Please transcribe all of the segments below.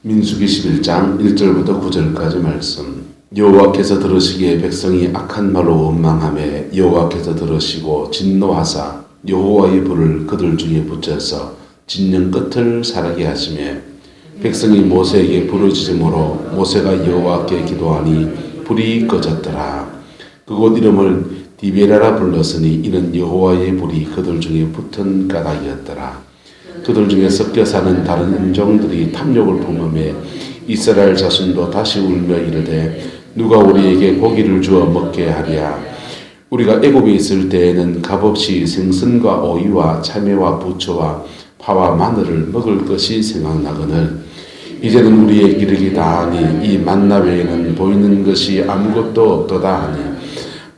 민수기 11장 1절부터 9절까지 말씀. 여호와께서 들으시기에 백성이 악한 말로 원망하며 여호와께서 들으시고 진노하사 여호와의 불을 그들 중에 붙여서 진영 끝을 사르게 하시며 백성이 모세에게 부르짖음으로 모세가 여호와께 기도하니 불이 꺼졌더라. 그곳 이름을 디베라라 불렀으니 이는 여호와의 불이 그들 중에 붙은 까닭이었더라. 그들 중에 섞여 사는 다른 인종들이 탐욕을 품으며 이스라엘 자손도 다시 울며 이르되 누가 우리에게 고기를 주어 먹게 하랴. 우리가 애굽에 있을 때에는 값없이 생선과 오이와 참외와 부초와 파와 마늘을 먹을 것이 생각나거늘 이제는 우리의 기력이 다하니 이 만나 외에는 보이는 것이 아무것도 없도다 하니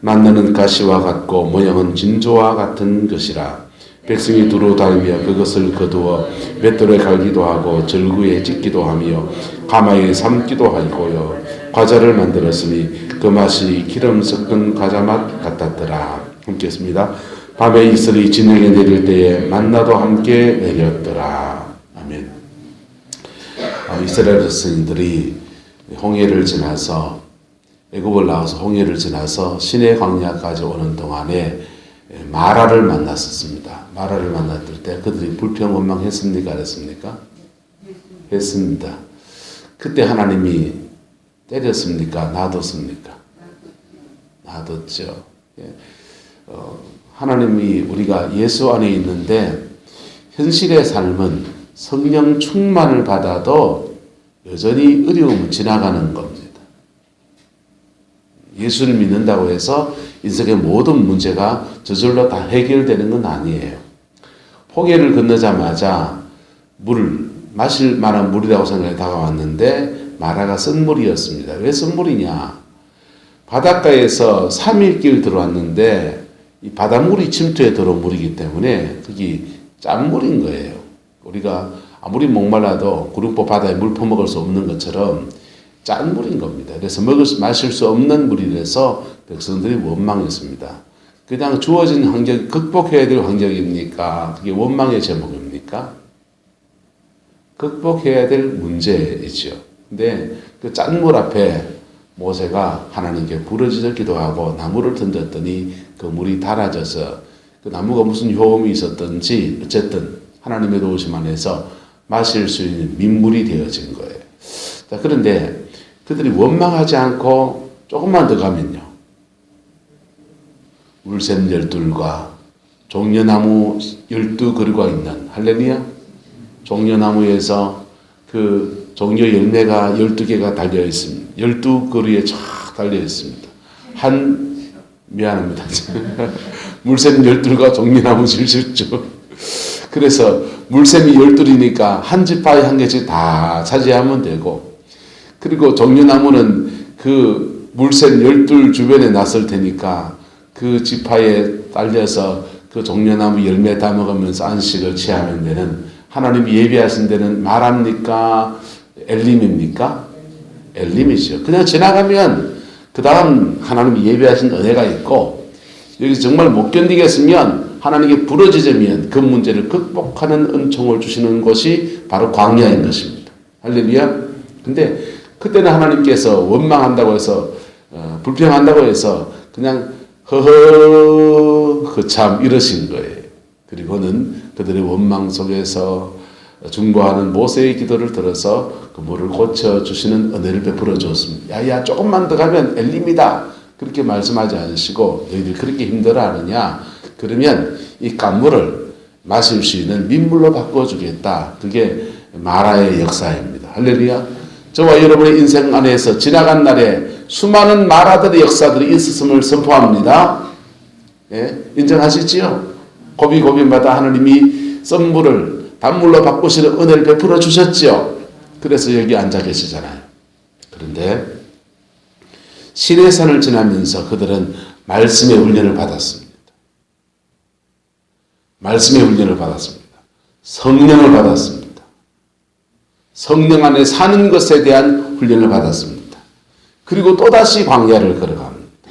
만나는 가시와 같고 모양은 진조와 같은 것이라. 백성이 두루 다니며 그것을 거두어 맷돌에 갈기도 하고 절구에 찢기도 하며 가마에 삶기도 하고요. 과자를 만들었으니 그 맛이 기름 섞은 과자 맛 같았더라. 함께 했습니다. 밤에 이슬이 진영에 내릴 때에 만나도 함께 내렸더라. 아멘. 이스라엘 백성들이 홍해를 지나서 애굽을 나와서 홍해를 지나서 시내 광야까지 오는 동안에 마라를 만났었습니다. 마라를 만났을 때 그들이 불평 원망했습니까? 안 했습니까? 했습니다. 그때 하나님이 때렸습니까? 놔뒀습니까? 놔뒀죠. 하나님이 우리가 예수 안에 있는데 현실의 삶은 성령 충만을 받아도 여전히 어려움은 지나가는 겁니다. 예수를 믿는다고 해서 인생의 모든 문제가 저절로 다 해결되는 건 아니에요. 홍해를 건너자마자 마실 만한 물이라고 생각해 다가왔는데 마라가 쓴물이었습니다. 왜 쓴물이냐? 바닷가에서 3일길 들어왔는데 이 바닷물이 침투해 들어온 물이기 때문에 그게 짠물인 거예요. 우리가 아무리 목말라도 구름포 바다에 물 퍼먹을 수 없는 것처럼 짠 물인 겁니다. 그래서 마실 수 없는 물이라서 백성들이 원망했습니다. 그냥 주어진 환경, 극복해야 될 환경입니까? 그게 원망의 제목입니까? 극복해야 될 문제이죠. 근데 그 짠물 앞에 모세가 하나님께 부르짖어 기도하고 나무를 던졌더니 그 물이 달아져서 그 나무가 무슨 효험이 있었던지 어쨌든 하나님의 도우심 안에서 마실 수 있는 민물이 되어진 거예요. 자, 그런데 그들이 원망하지 않고 조금만 더 가면요. 물샘 12과 종려나무 12그루가 있는 할렐루야. 종려나무에서 그 종려 열매가 12개가 달려 있습니다. 12그루에 쫙 달려 있습니다. 미안합니다. 물샘 12과 종려나무 실수죠. 그래서 물샘이 12이니까 한 지파에 한 개씩 다 차지하면 되고 그리고 종려나무는 그 물샘 12 주변에 났을 테니까 그 지파에 딸려서 그 종려나무 열매 다 먹으면서 안식을 취하면 되는 하나님이 예비하신 데는 말합니까? 엘림입니까? 엘림이죠. 그냥 지나가면 그 다음 하나님이 예비하신 은혜가 있고 여기서 정말 못 견디겠으면 하나님께 부르짖으면 그 문제를 극복하는 은총을 주시는 것이 바로 광야인 것입니다. 할렐루야. 근데 그때는 하나님께서 원망한다고 해서 불평한다고 해서 그냥 허참 이러신 거예요. 그리고는 그들의 원망 속에서 중보하는 모세의 기도를 들어서 그 물을 고쳐주시는 은혜를 베풀어 주었습니다. 야야 조금만 더 가면 엘림이다. 그렇게 말씀하지 않으시고 너희들 그렇게 힘들어하느냐? 그러면 이 깐물을 마실 수 있는 민물로 바꿔주겠다. 그게 마라의 역사입니다. 할렐루야. 저와 여러분의 인생 안에서 지나간 날에 수많은 마라들의 역사들이 있었음을 선포합니다. 예? 인정하시지요? 고비고비마다 하나님이 썬물을 단물로 바꾸시는 은혜를 베풀어 주셨지요. 그래서 여기 앉아 계시잖아요. 그런데 시내산을 지나면서 그들은 말씀의 훈련을 받았습니다. 말씀의 훈련을 받았습니다. 성령을 받았습니다. 성령 안에 사는 것에 대한 훈련을 받았습니다. 그리고 또다시 광야를 걸어갑니다.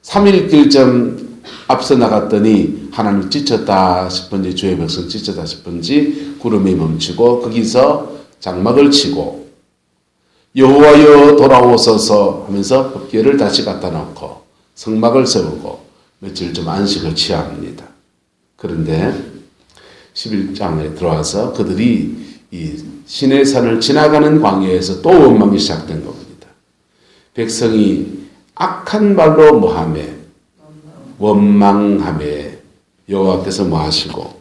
3일 길점 앞서 나갔더니 하나님 지쳤다 싶은지 주의 백성 지쳤다 싶은지 구름이 멈추고 거기서 장막을 치고 여호와여 돌아오소서 하면서 법궤를 다시 갖다 놓고 성막을 세우고 며칠 좀 안식을 취합니다. 그런데 11장에 들어와서 그들이 이 시내산을 지나가는 광야에서 또 원망이 시작된 겁니다. 백성이 악한 말로 뭐하매 원망하매 여호와께서 뭐 하시고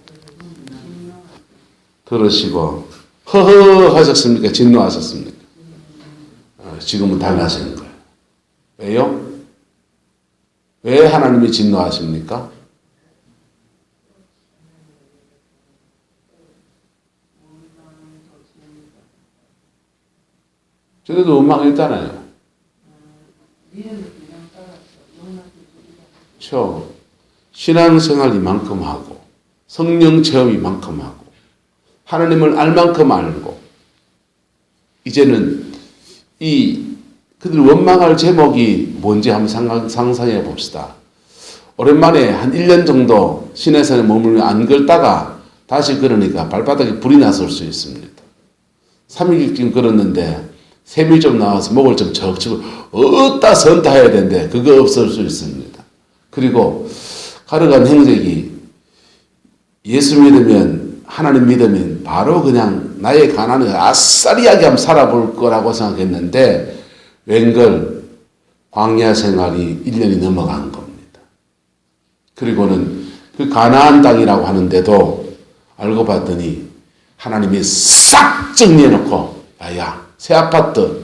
들으시고 허허 하셨습니까? 진노하셨습니까? 지금은 달라지는 거예요. 왜요? 왜 하나님이 진노하십니까? 저도 원망했잖아요. 그렇죠. 신앙생활 이만큼 하고 성령 체험 이만큼 하고 하나님을 알 만큼 알고 이제는 그들 원망할 제목이 뭔지 한번 상상해 봅시다. 오랜만에 한 1년 정도 시내산에 머물며 안 걸다가 다시 걸으니까 발바닥에 불이 났을 수 있습니다. 3일쯤 걸었는데 샘이 좀 나와서 목을 좀 척치고 어디다 선타해야 되는데 그거 없을 수 있습니다. 그리고 가르간 행적이 예수 믿으면 하나님 믿으면 바로 그냥 나의 가난을 아싸리하게 한번 살아볼 거라고 생각했는데 웬걸 광야 생활이 1년이 넘어간 겁니다. 그리고는 그 가나안 땅이라고 하는데도 알고 봤더니 하나님이 싹 정리해놓고 야야 새 아파트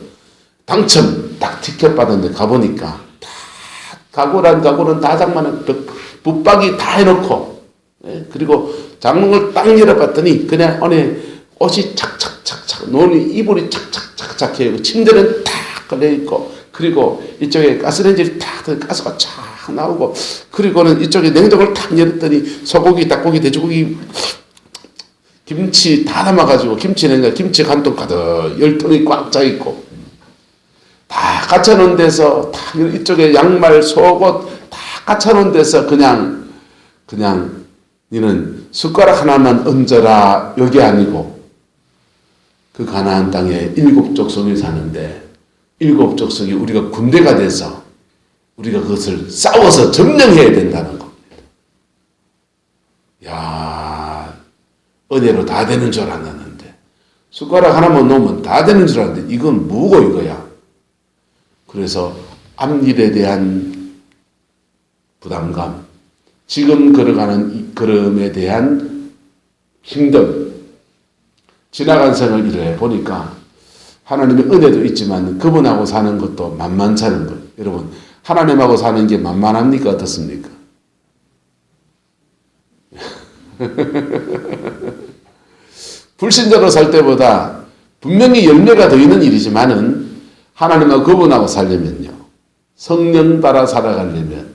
당첨 딱 티켓 받았는데 가보니까 다 가구는 다 장만한 붙박이 다 해놓고 그리고 장롱을 딱 열어봤더니 그냥 안에 옷이 착착착착 노니 이불이 착착착착해요. 침대는 탁 걸려있고 그리고 이쪽에 가스레인지를 탁 가스가 쫙 나오고 그리고는 이쪽에 냉장고를 탁 열었더니 소고기 닭고기 돼지고기 김치 다 담아가지고 김치 간통 가득 10통이 꽉 차있고 다 갖춰놓은 데서 다 이쪽에 양말 속옷 다 갖춰놓은 데서 그냥 니는 숟가락 하나만 얹어라 여기 아니고 그 가나안 땅에 7족속이 사는데 7족속이 우리가 군대가 돼서 우리가 그것을 싸워서 점령해야 된다는 겁니다. 야 은혜로 다 되는 줄 알았는데 숟가락 하나만 놓으면 다 되는 줄 알았는데 이건 뭐고 이거야. 그래서 앞일에 대한 부담감 지금 걸어가는 이 걸음에 대한 힘듦 지나간 생을 이래 보니까 하나님의 은혜도 있지만 그분하고 사는 것도 만만찮은 것. 여러분 하나님하고 사는 게 만만합니까? 어떻습니까? 불신자로 살 때보다 분명히 열매가 더 있는 일이지만은 하나님하고 그분하고 살려면요 성령 따라 살아가려면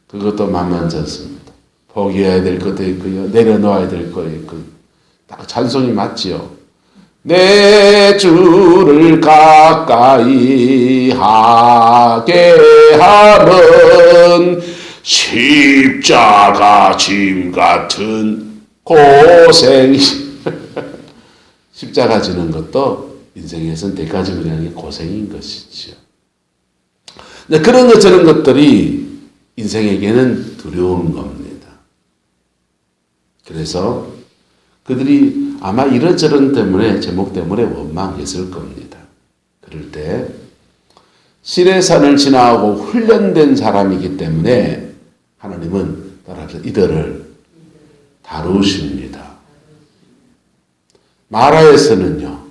그것도 만만치 않습니다. 포기해야 될 것도 있고요 내려놓아야 될 것도 있고 딱 찬송이 맞지요. 내 주를 가까이 하게 하는 십자가 짐 같은 고생 십자가 지는 것도 인생에서는 대가지불량의 고생인 것이죠. 그런 것 저런 것들이 인생에게는 두려운 겁니다. 그래서 그들이 아마 이런저런 때문에 제목 때문에 원망했을 겁니다. 그럴 때 시내산을 지나고 훈련된 사람이기 때문에 하나님은 따라서 이들을 다루십니다. 마라에서는요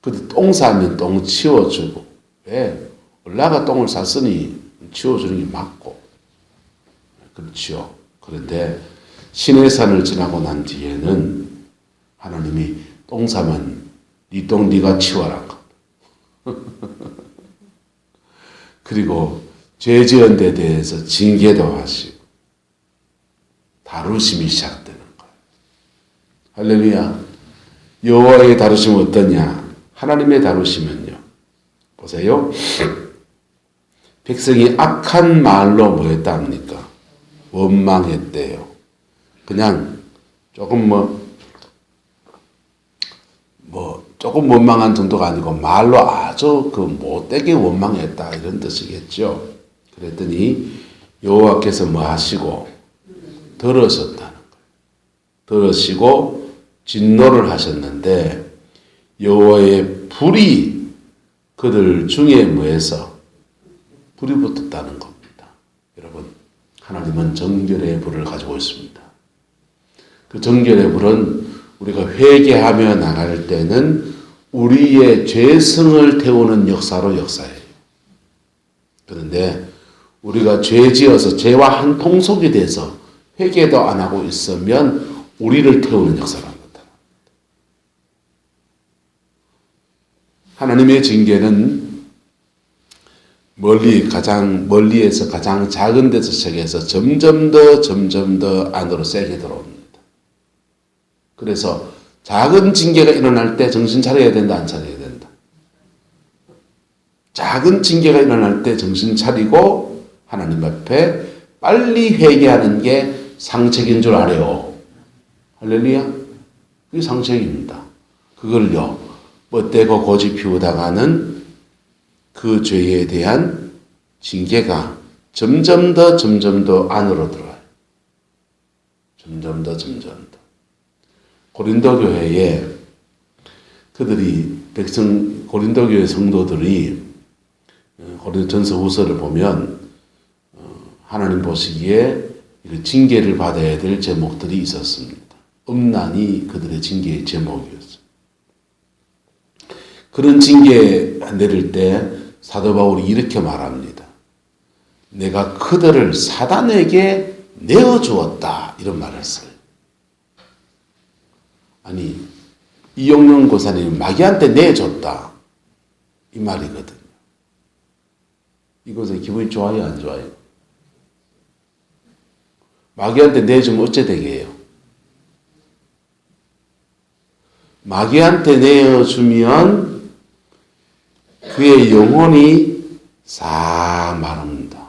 그들 똥 싸면 똥 치워주고 왜? 올라가 똥을 쌌으니 치워주는 게 맞고 그렇죠. 그런데 시내산을 지나고 난 뒤에는 하나님이 똥 싸면 네 똥 네가 치워라. 그리고 죄 지은 데 대해서 징계도 하시고 다루심이 시작되는 거예요. 할렐루야. 여호와의 다루심은 어떠냐? 하나님의 다루심은요. 보세요. 백성이 악한 말로 뭐 했답니까? 원망했대요. 그냥 조금 조금 원망한 정도가 아니고 말로 아주 그 못되게 원망했다 이런 뜻이겠죠. 그랬더니 여호와께서 뭐 하시고 들으셨다는 거예요. 들으시고 진노를 하셨는데 여호와의 불이 그들 중에 뭐해서 불이 붙었다는 겁니다. 여러분, 하나님은 정결의 불을 가지고 있습니다. 그 정결의 불은 우리가 회개하며 나갈 때는 우리의 죄성을 태우는 역사로 역사해요. 그런데 우리가 죄 지어서 죄와 한 통속이 돼서 회개도 안 하고 있으면 우리를 태우는 역사로 합니다. 하나님의 징계는 가장 멀리에서 가장 작은 데서 시작해서 점점 더 안으로 세게 들어옵니다. 그래서 작은 징계가 일어날 때 정신 차려야 된다, 안 차려야 된다? 작은 징계가 일어날 때 정신 차리고 하나님 앞에 빨리 회개하는 게 상책인 줄 알아요. 할렐루야. 그게 상책입니다. 그걸요, 뻗대고 고집 피우다가는 그 죄에 대한 징계가 점점 더 안으로 들어와요. 점점 더. 고린도 교회에 고린도 교회 성도들이 고린도전서 후서를 보면 하나님 보시기에 징계를 받아야 될 제목들이 있었습니다. 음란이 그들의 징계의 제목이었어요. 그런 징계 내릴 때 사도 바울이 이렇게 말합니다. 내가 그들을 사단에게 내어주었다, 이런 말을 써요. 아니, 이용영 고사님이 마귀한테 내줬다, 이 말이거든요. 이것은 기분이 좋아요, 안 좋아요? 마귀한테 내주면 어째 되게 해요? 마귀한테 내어주면 그의 영혼이 싹 마릅니다.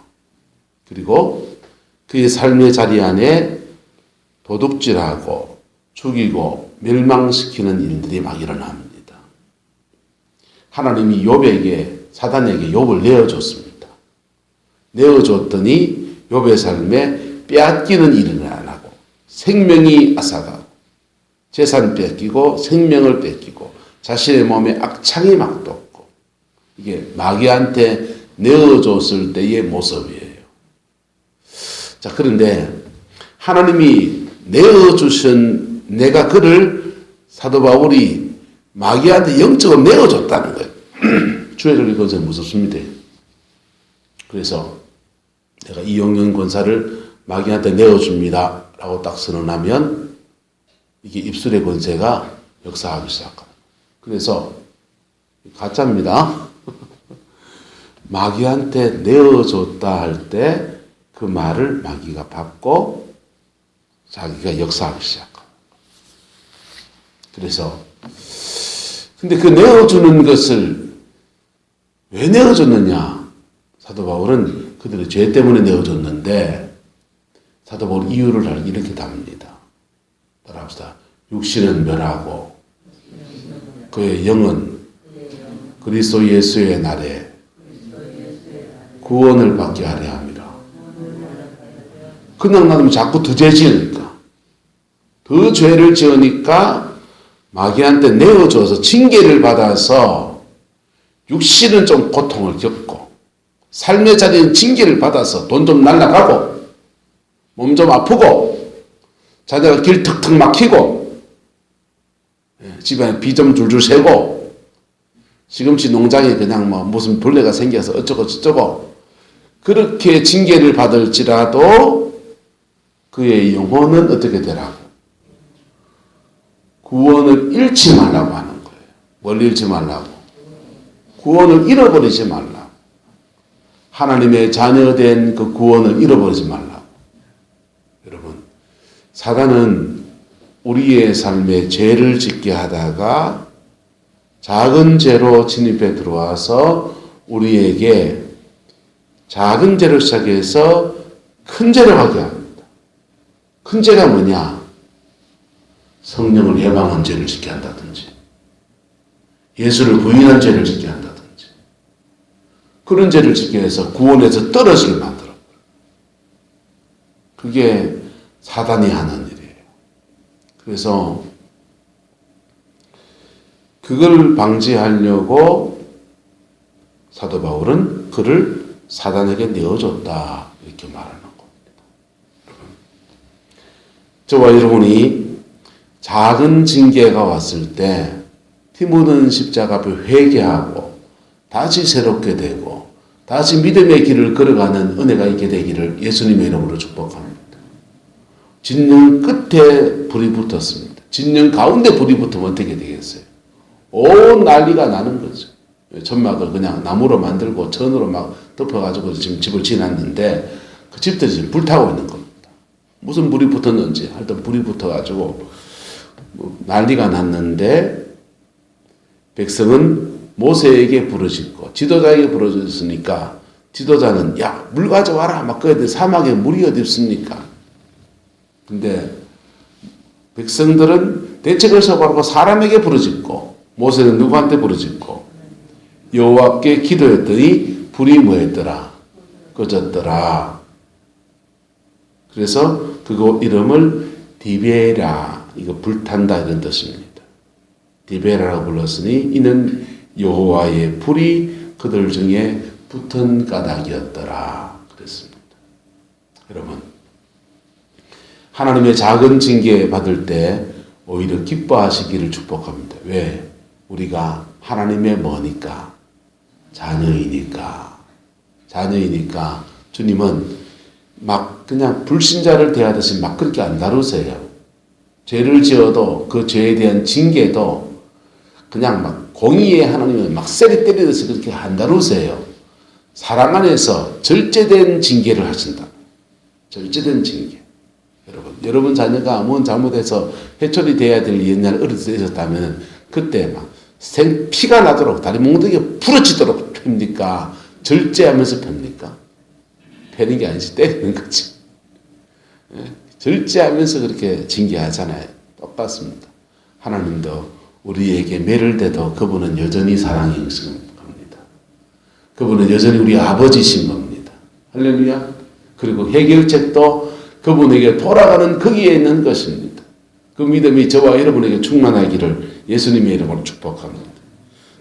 그리고 그의 삶의 자리 안에 도둑질하고 죽이고 멸망시키는 일들이 막 일어납니다. 하나님이 사단에게 욥을 내어줬습니다. 내어줬더니 욥의 삶에 빼앗기는 일은 안 하고 생명이 앗아가고 재산 뺏기고 생명을 뺏기고 자신의 몸에 악창이 막 돋고, 이게 마귀한테 내어줬을 때의 모습이에요. 자, 그런데 하나님이 내어주신 내가 그를 사도 바울이 마귀한테 영적으로 내어줬다는 거예요. 주의를 권세 무섭습니다. 그래서 내가 이용영 권사를 마귀한테 내어줍니다 라고 딱 선언하면 이게 입술의 권세가 역사하기 시작합니다. 그래서 가짜입니다. 마귀한테 내어줬다 할 때 그 말을 마귀가 받고 자기가 역사하기 시작합니다. 그래서 근데 그 내어주는 것을 왜 내어줬느냐? 사도 바울은 그들의 죄 때문에 내어줬는데 사도 바울 이유를 이렇게 답니다. 따라합시다. 육신은 멸하고 그의 영은 그리스도 예수의 날에 구원을 받게 하려 함이라. 그냥 놔두면 자꾸 더 죄 지으니까, 더 죄를 지으니까 마귀한테 내어줘서 징계를 받아서 육신은 좀 고통을 겪고 삶의 자리는 징계를 받아서 돈 좀 날라가고 몸 좀 아프고 자녀가 길 턱턱 막히고 집안에 비 좀 줄줄 새고 시금치 농장에 그냥 무슨 벌레가 생겨서 어쩌고 저쩌고 그렇게 징계를 받을지라도 그의 영혼은 어떻게 되라고? 구원을 잃지 말라고 하는 거예요. 뭘 잃지 말라고? 구원을 잃어버리지 말라고. 하나님의 자녀된 그 구원을 잃어버리지 말라고. 여러분, 사단은 우리의 삶에 죄를 짓게 하다가 작은 죄로 진입해 들어와서 우리에게 작은 죄를 시작해서 큰 죄로 가게 합니다. 큰 죄가 뭐냐? 성령을 해방한 죄를 짓게 한다든지, 예수를 부인한 죄를 짓게 한다든지 그런 죄를 짓게 해서 구원에서 떨어지게 만들어. 그게 사단이 하는 일이에요. 그래서 그걸 방지하려고 사도 바울은 그를 사단에게 내어줬다 이렇게 말하는 겁니다. 저와 여러분이 작은 징계가 왔을 때 티모는 십자가 앞에 회개하고 다시 새롭게 되고 다시 믿음의 길을 걸어가는 은혜가 있게 되기를 예수님의 이름으로 축복합니다. 진영 끝에 불이 붙었습니다. 진영 가운데 불이 붙으면 어떻게 되겠어요? 온 난리가 나는 거죠. 천막을 그냥 나무로 만들고 천으로 막 덮어가지고 지금 집을 지났는데 그 집들이 지금 불타고 있는 겁니다. 무슨 불이 붙었는지 하여튼 불이 붙어가지고 난리가 났는데 백성은 모세에게 부르짖고 지도자에게 부르짖으니까 지도자는 야, 물 가져와라 막 그랬더니 사막에 물이 어디 있습니까? 근데 백성들은 대책을 서고 사람에게 부르짖고 모세는 누구한테 부르짖고 여호와께 기도했더니 불이 뭐했더라? 꺼졌더라. 그래서 그거 이름을 디베라, 이거 불탄다 이런 뜻입니다. 디베라라고 불렀으니 이는 여호와의 불이 그들 중에 붙은 까닭이었더라 그랬습니다. 여러분, 하나님의 작은 징계 받을 때 오히려 기뻐하시기를 축복합니다. 왜? 우리가 하나님의 뭐니까? 자녀이니까 주님은 막 그냥 불신자를 대하듯이 막 그렇게 안 다루세요. 죄를 지어도 그 죄에 대한 징계도 그냥 막 공의의 하나님을 막 세게 때리듯이 그렇게 안 다루세요. 사랑 안에서 절제된 징계를 하신다. 절제된 징계. 여러분 자녀가 아무 잘못해서 해초리 돼야 될 옛날 어렸을 때 있었다면 그때 막 피가 나도록 다리 몽둥이에 부러지도록 팹니까? 절제하면서 팹니까? 패는 게 아니지 때리는 거지. 절제하면서 그렇게 징계하잖아요. 똑같습니다. 하나님도 우리에게 매를 대도 그분은 여전히 사랑이신 겁니다. 그분은 여전히 우리 아버지신 겁니다. 할렐루야. 그리고 해결책도 그분에게 돌아가는 거기에 있는 것입니다. 그 믿음이 저와 여러분에게 충만하기를 예수님의 이름으로 축복합니다.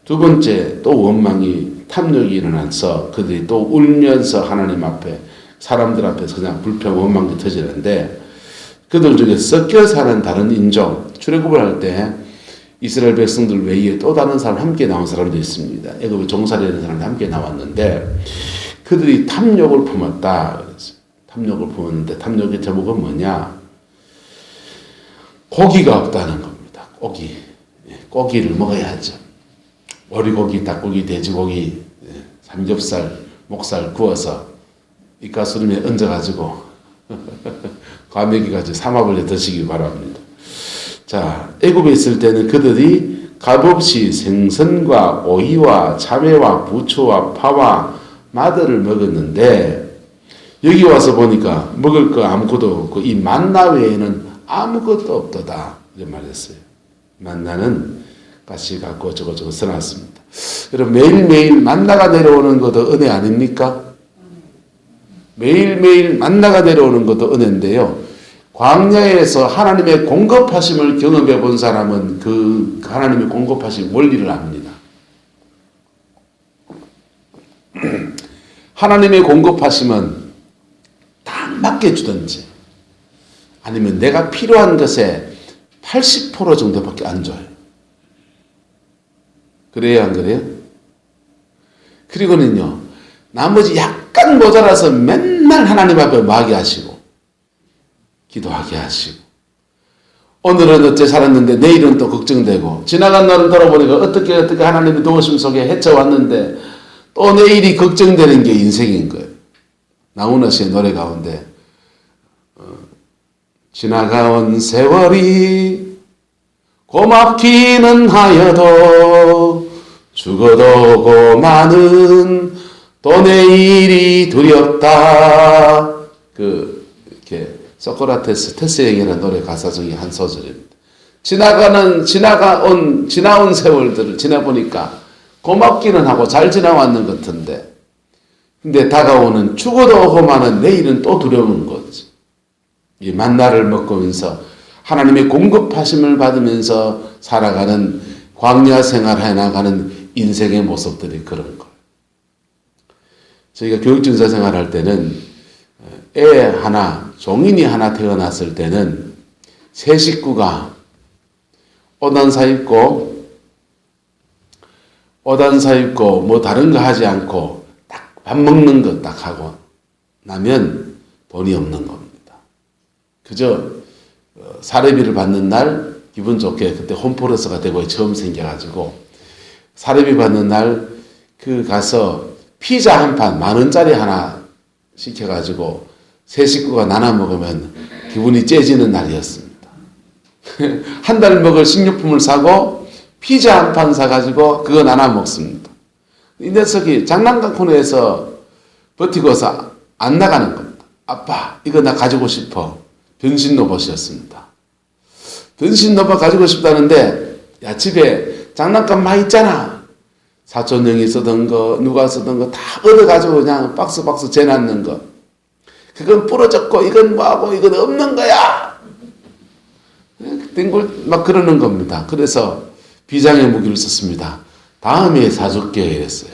두 번째, 또 원망이 탐욕이 일어나서 그들이 또 울면서 하나님 앞에 사람들 앞에서 그냥 불평 원망이 터지는데 그들 중에 섞여 사는 다른 인종 출애굽을 할 때 이스라엘 백성들 외에 또 다른 사람 함께 나온 사람도 있습니다. 애굽에 종살이하는 사람이 함께 나왔는데 그들이 탐욕을 품었다. 탐욕을 품었는데 탐욕의 제목은 뭐냐? 고기가 없다는 겁니다. 고기를 먹어야죠. 오리고기, 닭고기, 돼지고기, 삼겹살, 목살 구워서 이가스름에 얹어가지고 과메기가지고 삼합을 드시기 바랍니다. 자, 애굽에 있을 때는 그들이 값없이 생선과 오이와 참외와 부추와 파와 마늘을 먹었는데 여기 와서 보니까 먹을 거 아무것도 없고 이 만나 외에는 아무것도 없도다 이렇게 말했어요. 만나는 같이 갖고 저거 써놨습니다. 여러분 매일매일 만나가 내려오는 것도 은혜 아닙니까? 매일매일 만나가 내려오는 것도 은혜인데요. 광야에서 하나님의 공급하심을 경험해 본 사람은 그 하나님의 공급하심 원리를 압니다. 하나님의 공급하심은 딱 맡겨주든지 아니면 내가 필요한 것에 80% 정도밖에 안 줘요. 그래요, 안 그래요? 그리고는요, 나머지 약간 모자라서 맨날 하나님 앞에 마게 하시고, 기도하게 하시고, 오늘은 어째 살았는데 내일은 또 걱정되고, 지나간 날은 돌아보니까 어떻게 하나님의 도우심 속에 헤쳐왔는데, 또 내일이 걱정되는 게 인생인 거예요. 나훈아 씨의 노래 가운데, 지나가온 세월이 고맙기는 하여도 죽어도 고마는 또 내일이 두렵다. 이렇게 소크라테스 테스형이라는 노래 가사 중에 한 소절입니다. 지나온 세월들을 지나보니까 고맙기는 하고 잘 지나왔는 것 같은데, 근데 다가오는 죽어도 오고 마는 내일은 또 두려운 거지. 이 만나를 먹으면서 하나님의 공급하심을 받으면서 살아가는 광야 생활해 나가는 인생의 모습들이 그런 거예요. 저희가 교육전사 생활할 때는 애 하나, 종인이 하나 태어났을 때는 세 식구가 오단사 입고 뭐 다른 거 하지 않고 딱 밥 먹는 거 딱 하고 나면 돈이 없는 겁니다. 그저 사례비를 받는 날 기분 좋게, 그때 홈포레스가 대구에 처음 생겨가지고 사례비 받는 날 가서 피자 한 판 10,000원짜리 하나 시켜가지고 세 식구가 나눠 먹으면 기분이 째지는 날이었습니다. 한 달 먹을 식료품을 사고 피자 한 판 사가지고 그거 나눠 먹습니다. 이 녀석이 장난감 코너에서 버티고서 안 나가는 겁니다. 아빠, 이거 나 가지고 싶어. 변신 로봇이었습니다. 변신 로봇 가지고 싶다는데, 야, 집에 장난감 많이 있잖아. 사촌 형이 쓰던 거, 누가 쓰던 거 다 얻어가지고 그냥 박스 재놨는 거. 그건 부러졌고, 이건 뭐하고, 이건 없는 거야! 땡굴 막 그러는 겁니다. 그래서 비장의 무기를 썼습니다. 다음에 사줄게 이랬어요.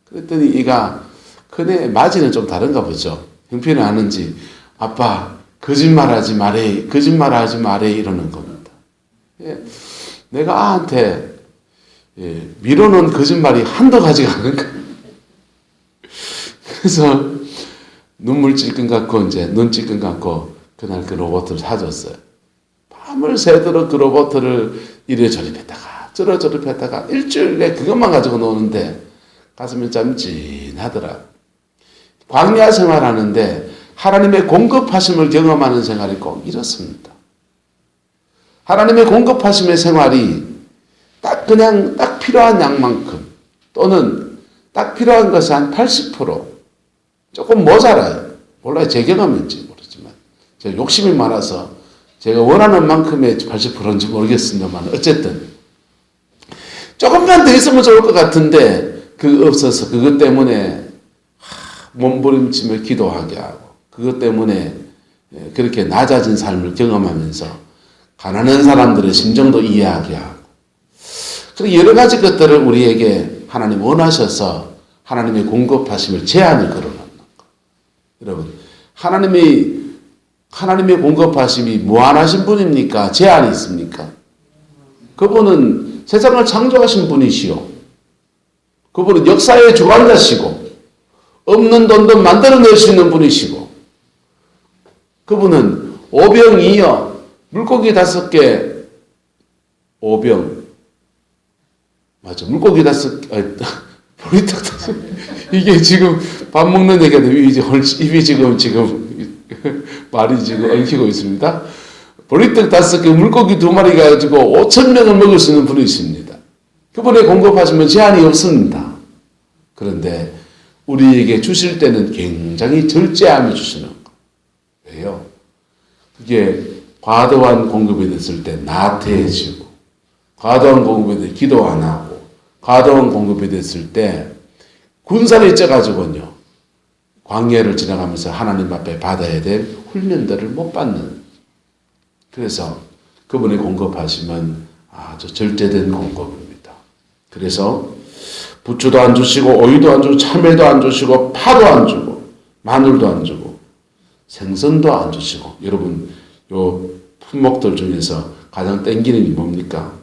그랬더니 이가 큰애 맞이는 좀 다른가 보죠. 형편이 아는지, 아빠 거짓말하지 말해 이러는 겁니다. 예, 내가 아한테 미뤄놓은 거짓말이 한두 가지가 아닌 거예요. 그래서 눈물 찔끔 갖고 눈 찔끔 갖고 그날 그 로봇을 사줬어요. 밤을 새도록 그 로봇을 이래저래 뺐다가 저래저래 뺐다가 일주일 내 그것만 가지고 노는데 가슴이 짠찐하더라. 광야 생활하는데 하나님의 공급하심을 경험하는 생활이 꼭 이렇습니다. 하나님의 공급하심의 생활이 딱 필요한 양만큼, 또는 딱 필요한 것이 한 80%, 조금 모자라요. 몰라요. 제 경험인지 모르지만 제가 욕심이 많아서 제가 원하는 만큼의 80%인지 모르겠습니다만, 어쨌든 조금만 더 있으면 좋을 것 같은데 그 없어서 그것 때문에 몸부림치며 기도하게 하고, 그것 때문에 그렇게 낮아진 삶을 경험하면서 가난한 사람들의 심정도 이해하게 하고, 그리고 여러 가지 것들을 우리에게 하나님 원하셔서 하나님의 공급하심을 제한을 걸어놓는 것. 여러분, 하나님의 공급하심이 무한하신 분입니까? 제한이 있습니까? 그분은 세상을 창조하신 분이시요, 그분은 역사의 주관자시고 없는 돈도 만들어낼 수 있는 분이시고, 그분은 오병이어 물고기 5개, 오병 맞아, 물고기 5개, 보리떡 5개. 이게 지금 밥 먹는 얘기가 입이 지금 말이 지금 얽히고 있습니다. 보리떡 5개, 물고기 2마리 가지고 5,000명을 먹을 수 있는 분이십니다. 그분의 공급하시면 제한이 없습니다. 그런데 우리에게 주실 때는 굉장히 절제하며 주시는 거. 왜요? 그게 과도한 공급이 됐을 때 나태해지고, 과도한 공급이 됐을 때 기도 안 하고, 과도한 공급이 됐을 때 군살이 쪄가지고요, 광야를 지나가면서 하나님 앞에 받아야 될 훈련들을 못 받는. 그래서 그분의 공급하심은 아주 절제된 공급입니다. 그래서 부추도 안 주시고, 오이도 안 주고, 참외도 안 주시고, 파도 안 주고, 마늘도 안 주고, 생선도 안 주시고. 여러분, 요 품목들 중에서 가장 땡기는 게 뭡니까?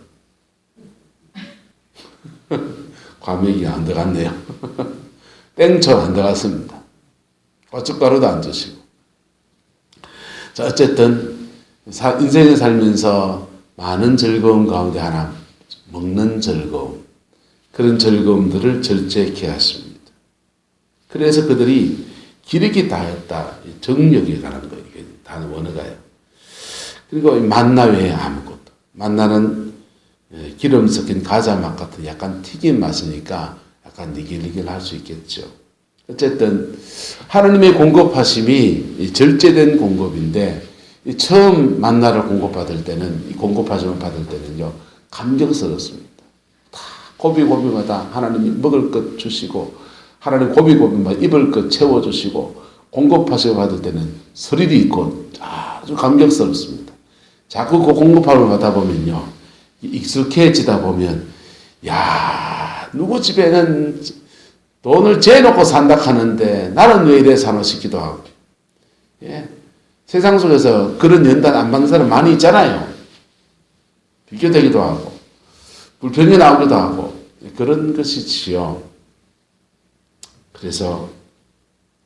과메기가 안 들어갔네요. 땡초 안 들어갔습니다. 고춧가루도 안 주시고. 자, 어쨌든 인생을 살면서 많은 즐거움 가운데 하나, 먹는 즐거움, 그런 즐거움들을 절제케 하십니다. 그래서 그들이 기력이 다했다. 정력이 가는 거예요. 이게 단어 원어가요. 그리고 만나 외에 아무것도. 만나는 기름 섞인 과자 맛 같은 약간 튀긴 맛이니까 약간 니길니길할 수 있겠죠. 어쨌든 하나님의 공급하심이 절제된 공급인데, 이 처음 만나를 공급받을 때는, 이 공급하심을 받을 때는요, 감격스럽습니다. 다 고비고비마다 하나님이 먹을 것 주시고, 하나님 고비고비마다 입을 것 채워주시고, 공급하심을 받을 때는 스릴이 있고 아주 감격스럽습니다. 자꾸 그 공급함을 받다 보면요, 익숙해지다 보면, 야, 누구 집에는 돈을 재놓고 산다 하는데 나는 왜 이래 사노 싶기도 하고, 예. 세상 속에서 그런 연단 안 받는 사람 많이 있잖아요. 비교되기도 하고, 불평이 나오기도 하고, 그런 것이지요. 그래서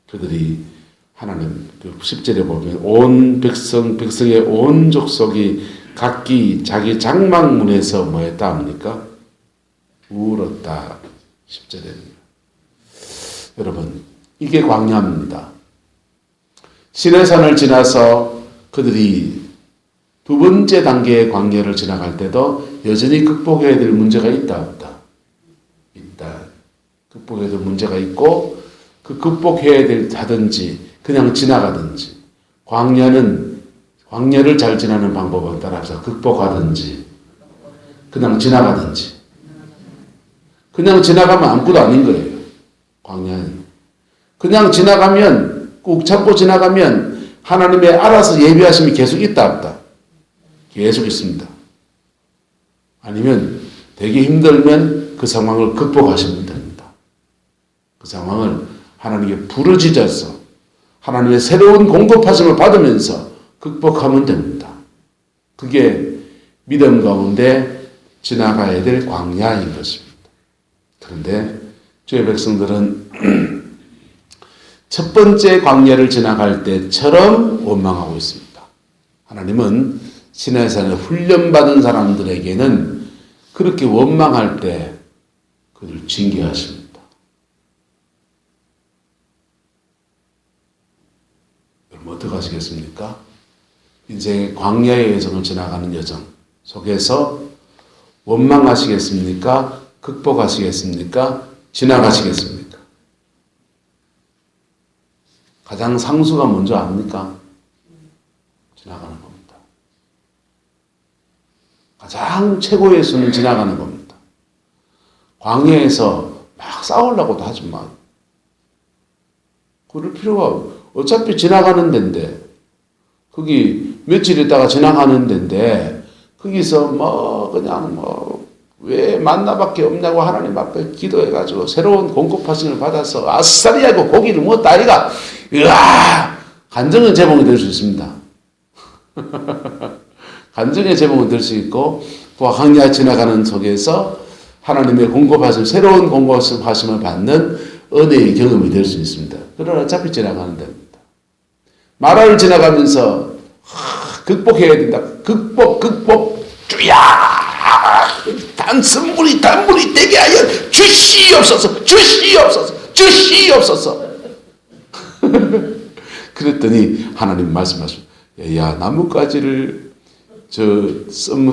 그들이 하나님, 그 10절에 보면 온 백성의 온 족속이 각기 자기 장막문에서 뭐 했다 합니까? 울었다. 10절에는. 여러분, 이게 광야입니다. 시내산을 지나서 그들이 두 번째 단계의 광야를 지나갈 때도 여전히 극복해야 될 문제가 있다, 없다? 있다. 극복해야 될 문제가 있고, 그 극복해야 될 하든지 그냥 지나가든지, 광야를 잘 지나는 방법을 따라서 극복하든지 그냥 지나가든지. 그냥 지나가면 아무것도 아닌 거예요. 광야는 그냥 지나가면, 꾹 참고 지나가면 하나님의 알아서 예비하심이 계속 있다, 없다? 계속 있습니다. 아니면 되게 힘들면 그 상황을 극복하시면 됩니다. 그 상황을 하나님께 부르짖어서 하나님의 새로운 공급하심을 받으면서 극복하면 됩니다. 그게 믿음 가운데 지나가야 될 광야인 것입니다. 그런데 주의 백성들은 첫 번째 광야를 지나갈 때처럼 원망하고 있습니다. 하나님은 시내산에 훈련받은 사람들에게는 그렇게 원망할 때 그들 징계하십니다. 여러분 어떻게 하시겠습니까? 인생의 광야의 여정을 지나가는 여정 속에서 원망하시겠습니까? 극복하시겠습니까? 지나가시겠습니까? 가장 상수가 먼저 압니까? 지나가는 겁니다. 가장 최고의 수는 지나가는 겁니다. 광야에서 막 싸우려고도 하지 마. 그럴 필요가 없고, 어차피 지나가는 데인데, 거기 며칠 있다가 지나가는 데인데, 거기서 그냥 왜 만나밖에 없냐고 하나님 앞에 기도해가지고 새로운 공급하심을 받아서 아싸리 하고 고기를 먹었다 아이가, 으아! 간증은 제목이 될 수 있습니다. 간증의 제목은 될 수 있고, 그 광야 지나가는 속에서 하나님의 공급하심, 새로운 공급하심을 받는 은혜의 경험이 될 수 있습니다. 그러나 어차피 지나가는 데입니다. 마라를 지나가면서 극복해야 된다. 극복, 주야! 단물이 되게 하여 주시옵소서. 그랬더니 하나님 말씀하시고, 야, 나뭇가지를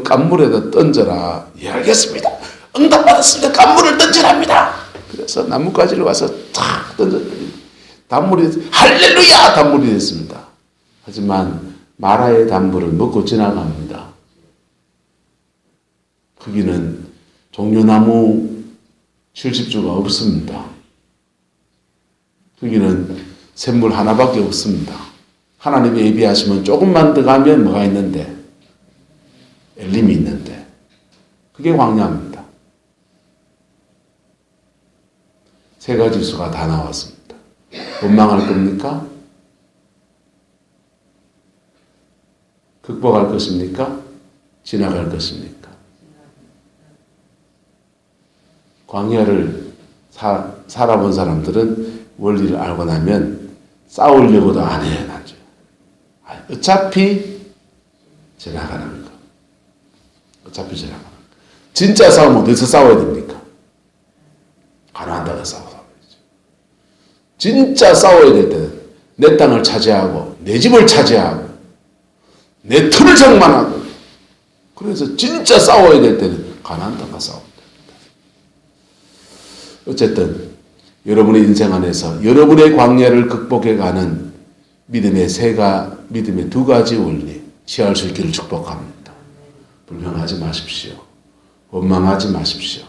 깐물에다 던져라. 예, 알겠습니다. 응답받았습니다. 깐물을 던지랍니다. 그래서 나뭇가지를 와서 탁 던졌더니 할렐루야! 단물이 됐습니다. 하지만 마라의 단물을 먹고 지나갑니다. 거기는 종려나무 70주가 없습니다. 거기는 샘물 하나밖에 없습니다. 하나님의 예비하시면 조금만 더 가면 뭐가 있는데? 엘림이 있는데. 그게 광야입니다. 세 가지 수가 다 나왔습니다. 원망할 겁니까? 극복할 것입니까? 지나갈 것입니까? 광야를 살아본 사람들은 원리를 알고 나면 싸우려고도 안 해요. 나중에. 어차피 지나가는 거. 어차피 지나가는 거. 진짜 싸우면 어디서 싸워야 됩니까? 가난하다가 싸워야죠. 진짜 싸워야 될 때는 내 땅을 차지하고 내 집을 차지하고 내 틀을 장만하고, 그래서 진짜 싸워야 될 때는 가나안 땅과 싸웁니다. 어쨌든 여러분의 인생 안에서 여러분의 광야를 극복해가는 믿음의 두 가지 원리, 취할 수 있기를 축복합니다. 불평하지 마십시오. 원망하지 마십시오.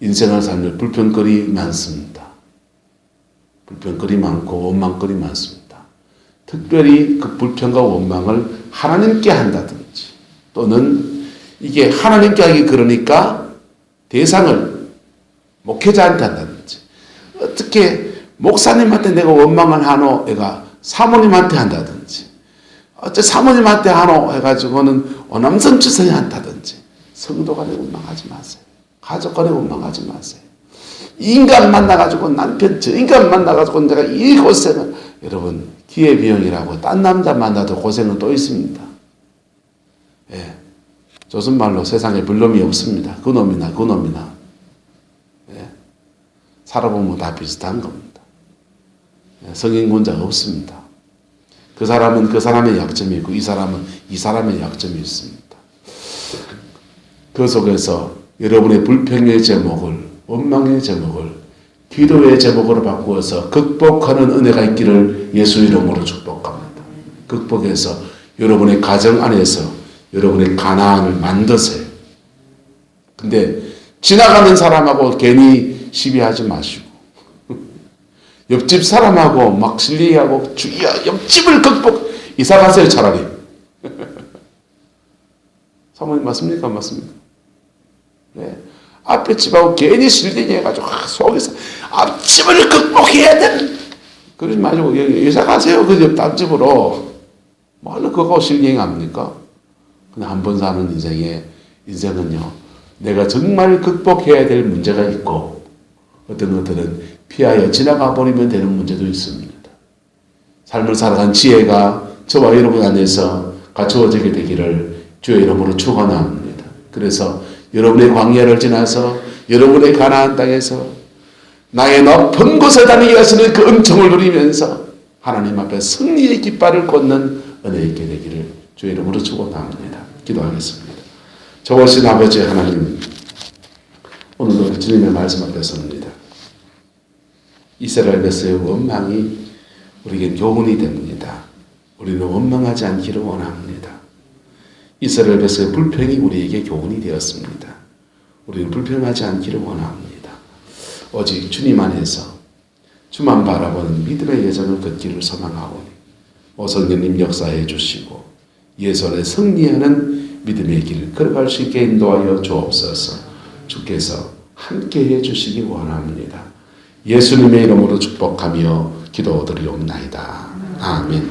인생을 살면 불평거리 많습니다. 불평거리 많고 원망거리 많습니다. 특별히 그 불평과 원망을 하나님께 한다든지 또는 이게 하나님께 하기 그러니까 대상을 목회자한테 한다든지 어떻게 목사님한테 내가 원망을 하노 애가 사모님한테 한다든지 어째 사모님한테 하노 해가지고는 오남선치성에 한다든지 성도 간에 원망하지 마세요. 가족 간에 원망하지 마세요. 인간 만나가지고 남편 저 인간 만나가지고 내가 이 고생을 여러분 기회비용이라고 딴 남자 만나도 고생은 또 있습니다. 예. 조선말로 세상에 별놈이 없습니다. 그놈이나 그놈이나 예. 살아보면 다 비슷한 겁니다. 예. 성인군자가 없습니다. 그 사람은 그 사람의 약점이 있고 이 사람은 이 사람의 약점이 있습니다. 그 속에서 여러분의 불평의 제목을 원망의 제목을 기도의 제목으로 바꾸어서 극복하는 은혜가 있기를 예수 이름으로 축복합니다. 극복해서 여러분의 가정 안에서 여러분의 가나안을 만드세요. 근데 지나가는 사람하고 괜히 시비하지 마시고 옆집 사람하고 막 실리하고 주야 옆집을 극복 이사 가세요 차라리. 사모님 맞습니까? 안 맞습니까? 네. 앞에 집하고 괜히 실리니 해가지고 속에서 앞집을 극복해야 되는 그러지 마시고 이사 가세요. 그 옆 앞집으로 뭘로 그거 실리행합니까? 그냥 한 번 사는 인생은요 내가 정말 극복해야 될 문제가 있고 어떤 것들은 피하여 지나가 버리면 되는 문제도 있습니다. 삶을 살아간 지혜가 저와 여러분 안에서 갖추어지게 되기를 주의 이름으로 축원합니다. 그래서 여러분의 광야를 지나서 여러분의 가나안 땅에서 나의 높은 곳에 다니게 하시는 그 은총을 누리면서 하나님 앞에 승리의 깃발을 꽂는 은혜 있게 되기를 주의 이름으로 축원합니다. 기도하겠습니다. 좋으신 아버지 하나님, 오늘도 주님의 말씀 앞에 섭니다. 이스라엘 백성의 원망이 우리에게 교훈이 됩니다. 우리는 원망하지 않기를 원합니다. 이스라엘 백성의 불평이 우리에게 교훈이 되었습니다. 우리는 불평하지 않기를 원합니다. 오직 주님 안에서 주만 바라보는 믿음의 여정을 걷기를 소망하오니 오성령님 역사해 주시고 예수 안에 승리하는 믿음의 길을 걸어갈 수 있게 인도하여 주옵소서. 주께서 함께해 주시기 원합니다. 예수님의 이름으로 축복하며 기도드리옵나이다. 아멘.